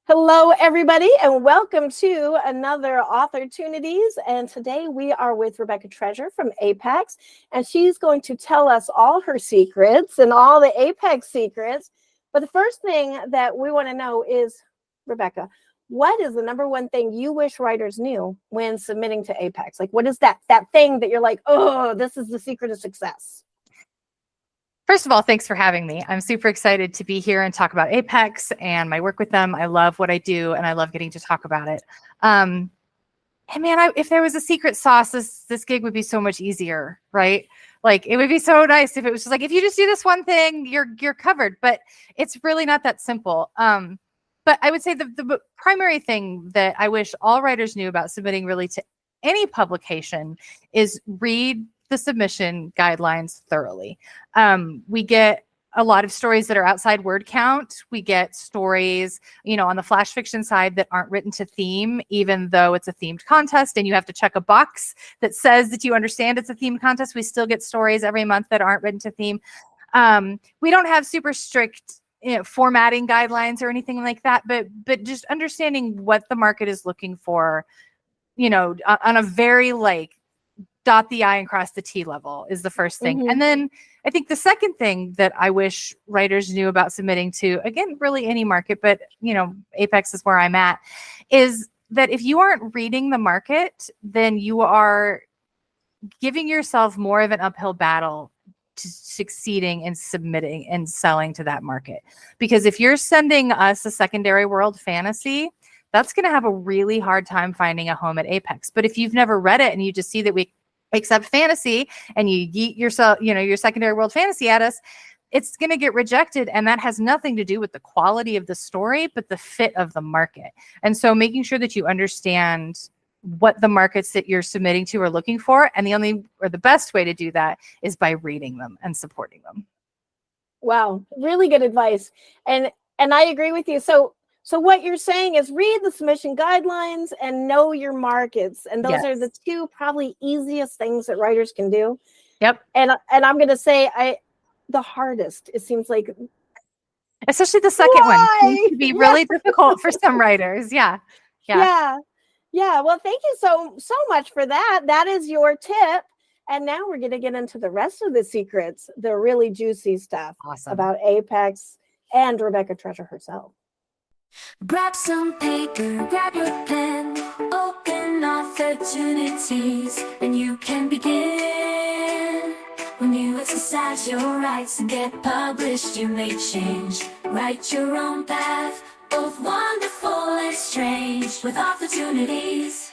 Hello, everybody, and welcome to another Authortunities. And today we are with Rebecca Treasure from Apex, and she's going to tell us all her secrets and all the Apex secrets. But the first thing that we want to know is, Rebecca, what is the number one thing you wish writers knew when submitting to Apex? Like, what is that thing that you're like, oh, this is the secret of success? First of all, thanks for having me. I'm super excited to be here and talk about Apex and my work with them. I love what I do, and I love getting to talk about it. And man, if there was a secret sauce, this gig would be so much easier, right? Like, it would be so nice if it was just like, if you just do this one thing, you're covered. But it's really not that simple. But I would say the primary thing that I wish all writers knew about submitting really to any publication is read the submission guidelines thoroughly. We get a lot of stories that are outside word count. We get stories, on the flash fiction side that aren't written to theme, even though it's a themed contest and you have to check a box that says that you understand it's a themed contest. We still get stories every month that aren't written to theme. We don't have super strict formatting guidelines or anything like that, but just understanding what the market is looking for, on a very dot the I and cross the T level is the first thing. Mm-hmm. And then I think the second thing that I wish writers knew about submitting to, again, really any market, but Apex is where I'm at, is that if you aren't reading the market, then you are giving yourself more of an uphill battle to succeeding in submitting and selling to that market. Because if you're sending us a secondary world fantasy, that's going to have a really hard time finding a home at Apex. But if you've never read it and you just see that we accept fantasy and you yeet yourself, your secondary world fantasy at us, it's going to get rejected. And that has nothing to do with the quality of the story, but the fit of the market. And so making sure that you understand what the markets that you're submitting to are looking for. And the best way to do that is by reading them and supporting them. Wow, really good advice. And I agree with you. So what you're saying is read the submission guidelines and know your markets. And those are the two probably easiest things that writers can do. Yep. And I'm going to say the hardest, it seems like. Especially the second one seems to be really difficult for some writers. Yeah. Well, thank you so much for that. That is your tip. And now we're going to get into the rest of the secrets, the really juicy stuff about Apex and Rebecca Treasure herself. Grab some paper, grab your pen, open Authortunities, and you can begin. When you exercise your rights and get published, you may change. Write your own path, both wonderful and strange, with Authortunities.